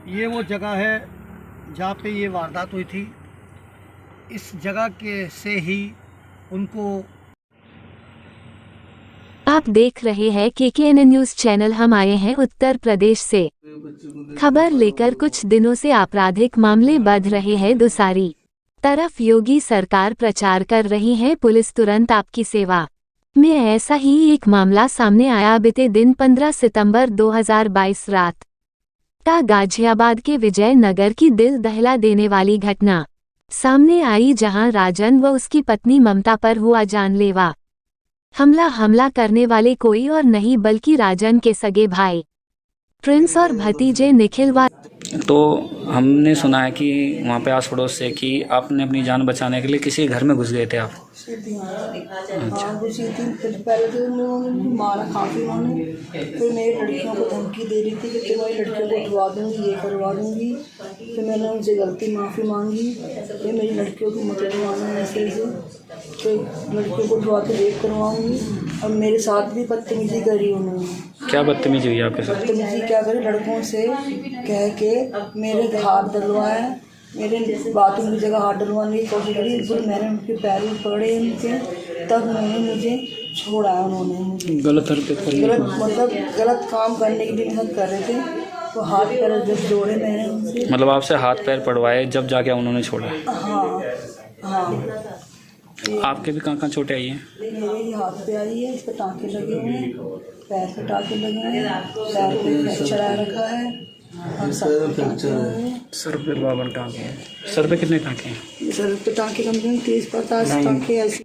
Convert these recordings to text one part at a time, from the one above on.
ये वो जगह है जहाँ पे ये वारदात हुई थी। इस जगह के से ही उनको आप देख रहे हैं KKN न्यूज चैनल। हम आए हैं उत्तर प्रदेश से खबर लेकर। कुछ दिनों से आपराधिक मामले बढ़ रहे हैं दूसरी तरफ योगी सरकार प्रचार कर रही है पुलिस तुरंत आपकी सेवा में। ऐसा ही एक मामला सामने आया बीते दिन 15 सितंबर 2022 रात का गाजियाबाद के विजय नगर की दिल दहला देने वाली घटना सामने आई, जहां राजन व उसकी पत्नी ममता पर हुआ जानलेवा हमला करने वाले कोई और नहीं बल्कि राजन के सगे भाई प्रिंस और भतीजे निखिल व तो हमने सुना है कि वहाँ पे आस पड़ोस से कि आपने अपनी जान बचाने के लिए किसी घर में घुस गए थे आप। हाँ घुसी थी। फिर पहले तो उन्होंने मारा काफ़ी उन्होंने। फिर मेरी लड़कियों को धमकी दे रही थी कि तुम्हारी लड़कियों को उठवा दूँगी, ये करवा दूँगी। फिर मैंने उनसे गलती माफ़ी मांगी। फिर मेरी लड़कियों को मत उठवाना ऐसे से, फिर लड़कियों को उठवा के रेप करवाऊँगी। और मेरे साथ भी बदतमीजी करी उन्होंने। क्या बदतमीजी हुई आपके साथ? बदतमीजी क्या करी, लड़कों से कह के मेरे हाथ डलवाया, मेरे बाथरूम की जगह हाथ डलवाने की कोशिश करी। फिर मैंने उनके पैर पकड़े उनके, तब उन्होंने मुझे छोड़ा। उन्होंने मुझे गलत हरकत करी, गलत काम करने के लिए मदद कर रहे थे। तो हाथ पैर जब जोड़े मैंने उनसे, मतलब आपसे हाथ पैर पड़वाए जब जाके उन्होंने छोड़ा। हाँ हाँ। आपके भी कहाँ चोटें आई हैं? मेरे ही हाथ पे आई है, इस पर टाँके लगे हुए हैं, पैर पे टाँके लगे हैं, पैर पे फ्रैक्चर आ रखा है और सर पे टाँके हैं। सर पे 52 टाँके हैं। सर पे कितने टाँके हैं? सर पे टाँके कम से कम 30-50 टाँके ऐसे।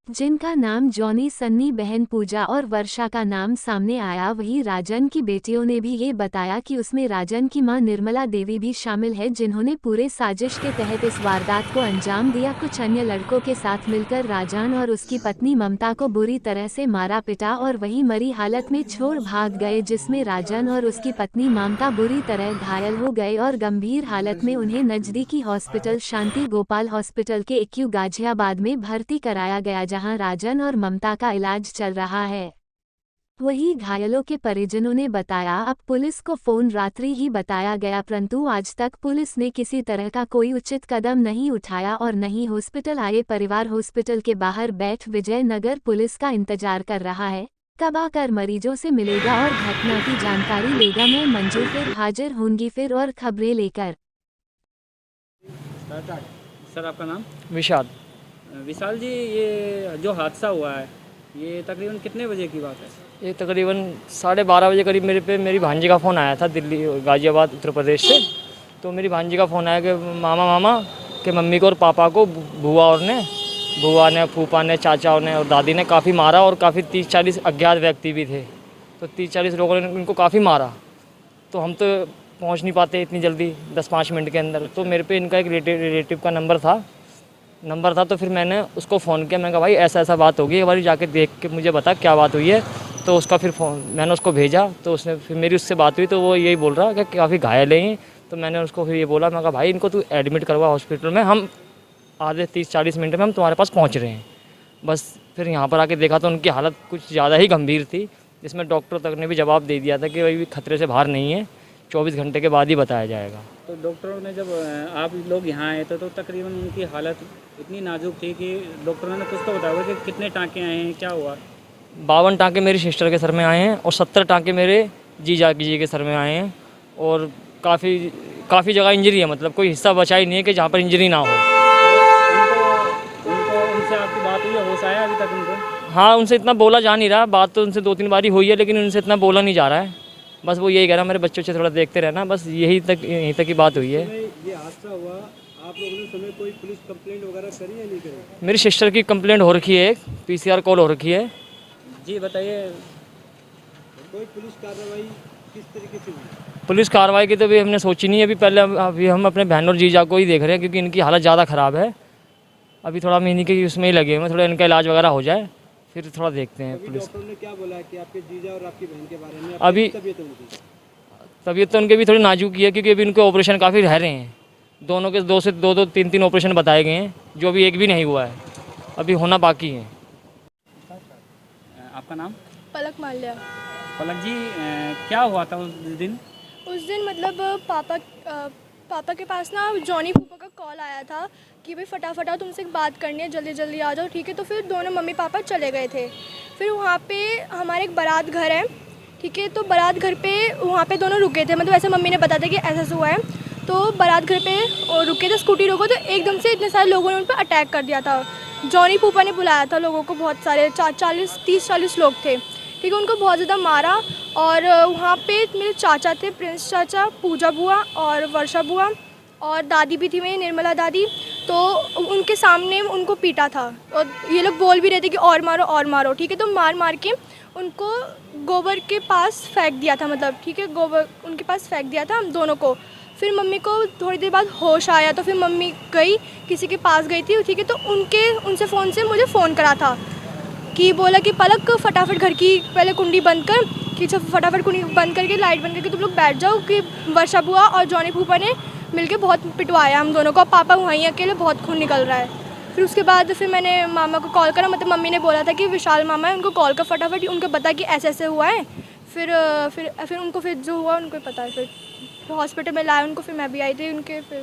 जिनका नाम जॉनी, सन्नी, बहन पूजा और वर्षा का नाम सामने आया। वहीं राजन की बेटियों ने भी ये बताया कि उसमें राजन की मां निर्मला देवी भी शामिल है, जिन्होंने पूरे साजिश के तहत इस वारदात को अंजाम दिया। कुछ अन्य लड़कों के साथ मिलकर राजन और उसकी पत्नी ममता को बुरी तरह से मारा पिटा और वहीं मरी हालत में छोड़ भाग गए, जिसमें राजन और उसकी पत्नी ममता बुरी तरह घायल हो गए और गंभीर हालत में उन्हें नजदीकी हॉस्पिटल शांति गोपाल हॉस्पिटल के AQ गाजियाबाद में भर्ती कराया गया, जहां राजन और ममता का इलाज चल रहा है। वहीं घायलों के परिजनों ने बताया, अब पुलिस को फोन रात्रि ही बताया गया, परंतु आज तक पुलिस ने किसी तरह का कोई उचित कदम नहीं उठाया और न ही हॉस्पिटल आए। परिवार हॉस्पिटल के बाहर बैठ विजय नगर पुलिस का इंतजार कर रहा है, कब आकर मरीजों से मिलेगा और घटना की जानकारी लेगा। मैं मंजू फिर हाजिर होंगी फिर और खबरें लेकर। सर आपका नाम? विशाल। विशाल जी, ये जो हादसा हुआ है ये तकरीबन कितने बजे की बात है? ये तकरीबन 12:30 बजे करीब मेरे पे मेरी भांजी का फ़ोन आया था, दिल्ली गाज़ियाबाद उत्तर प्रदेश से। तो मेरी भांजी का फ़ोन आया कि मामा के मम्मी को और पापा को बुआ ने, फूफा ने, चाचा ने और दादी ने काफ़ी मारा और काफ़ी 30-40 अज्ञात व्यक्ति भी थे। तो 30-40 लोगों ने इनको काफ़ी मारा। तो हम तो पहुंच नहीं पाते इतनी जल्दी 10-5 मिनट के अंदर। तो मेरे पे इनका एक रिलेटिव का नंबर था। तो फिर मैंने उसको फ़ोन किया। मैंने कहा भाई ऐसा बात होगी, एक बार जाके देख के मुझे बता क्या बात हुई है। तो उसका फिर मैंने उसको भेजा। तो उसने फिर मेरी उससे बात हुई तो वो यही बोल रहा कि काफ़ी घायल हैं। तो मैंने उसको फिर ये बोला, मैं कहा भाई इनको तू एडमिट करवा हॉस्पिटल में, हम आधे 30-40 मिनट में हम तुम्हारे पास पहुँच रहे हैं। बस फिर यहाँ पर आके देखा तो उनकी हालत कुछ ज़्यादा ही गंभीर थी, जिसमें डॉक्टर तक ने भी जवाब दे दिया था कि भाई खतरे से बाहर नहीं है, 24 घंटे के बाद ही बताया जाएगा। तो डॉक्टरों ने जब आप लोग यहाँ आए थे तो तकरीबन उनकी हालत इतनी नाजुक थी कि डॉक्टरों ने कुछ तो बताया कि कितने टाँके आए हैं, क्या हुआ? 52 टाँके मेरी सिस्टर के सर में आए हैं और 70 टाँके मेरे जीजा के सर में आए हैं। और काफ़ी जगह इंजरी है, मतलब कोई हिस्सा बचा ही नहीं है कि जहाँ पर इंजरी ना हो। उनसे आपकी बात हुई है? होश आया अभी तक उनको? हाँ, उनसे इतना बोला जा नहीं रहा। बात तो उनसे 2-3 बारी हुई है, लेकिन उनसे इतना बोला नहीं जा रहा है। बस वो यही कह रहा मेरे बच्चों से थोड़ा देखते रहना, बस यहीं तक की बात हुई है। ये हादसा हुआ, आप लोगों ने समय कोई पुलिस कंप्लेंट वगैरह करी या नहीं करी? मेरी सिस्टर की कंप्लेंट हो रखी है, एक PCR कॉल हो रखी है। जी बताइए। कोई पुलिस कार्रवाई किस तरीके से हुई? पुलिस कार्रवाई की तो अभी हमने सोची नहीं। अभी हम अपने बहन और जीजा को ही देख रहे हैं, क्योंकि इनकी हालत ज़्यादा ख़राब है। अभी थोड़ा महीने के उसमें ही लगे हुए, थोड़ा इनका इलाज वगैरह हो जाए फिर थोड़ा देखते हैं। पुलिस डॉक्टर ने क्या बोला कि आपके जीजा और आपकी बहन के बारे में? अभी तबीयत तो उनके भी थोड़ी नाजुक ही है, क्योंकि अभी उनके ऑपरेशन काफ़ी रह रहे हैं। दोनों के 2 से 2-3 ऑपरेशन बताए गए हैं, जो अभी एक भी नहीं हुआ है, अभी होना बाकी है। आपका नाम? पलक माल्या। पलक जी क्या हुआ था उस दिन? उस दिन मतलब पापा के पास ना जॉनी फूफा का कॉल आया था कि भाई फटाफट आओ, तुमसे एक बात करनी है, जल्दी जल्दी आ जाओ, ठीक है। तो फिर दोनों मम्मी पापा चले गए थे। फिर वहाँ पे हमारे एक बारात घर है, ठीक है। तो बारात घर पे वहाँ पे दोनों रुके थे, मतलब ऐसे मम्मी ने बताया था कि ऐसा हुआ है। तो बारात घर पे रुके थे, स्कूटी रोको तो एकदम से इतने सारे लोगों ने उन पर अटैक कर दिया था। जॉनी फूफा ने बुलाया था लोगों को, बहुत सारे 30-40 लोग थे, ठीक है। उनको बहुत ज़्यादा मारा और वहाँ पे मेरे चाचा थे, प्रिंस चाचा, पूजा बुआ और वर्षा बुआ, और दादी भी थी मेरी, निर्मला दादी। तो उनके सामने उनको पीटा था और ये लोग बोल भी रहे थे कि और मारो, ठीक है। तो मार के उनको गोबर के पास फेंक दिया था, मतलब ठीक है, गोबर उनके पास फेंक दिया था हम दोनों को। फिर मम्मी को थोड़ी देर बाद होश आया, तो फिर मम्मी गई, किसी के पास गई थी, ठीक है। तो उनसे फ़ोन से मुझे फ़ोन करा था कि बोला कि पलक फटाफट घर की पहले कुंडी बंद कर, कि फटाफट कुंडी बंद करके लाइट बंद करके तुम लोग बैठ जाओ, कि वर्षा बुआ और जॉनी फूफा ने मिलके बहुत पिटवाया हम दोनों को, पापा वहीं अकेले, बहुत खून निकल रहा है। फिर उसके बाद फिर मैंने मामा को कॉल करा, मतलब मम्मी ने बोला था कि विशाल मामा है, उनको कॉल कर फटाफट, उनको पता कि ऐसे हुआ है। फिर उनको फिर जो हुआ उनको पता है, फिर हॉस्पिटल में लाया उनको, फिर मैं भी आई थी उनके। फिर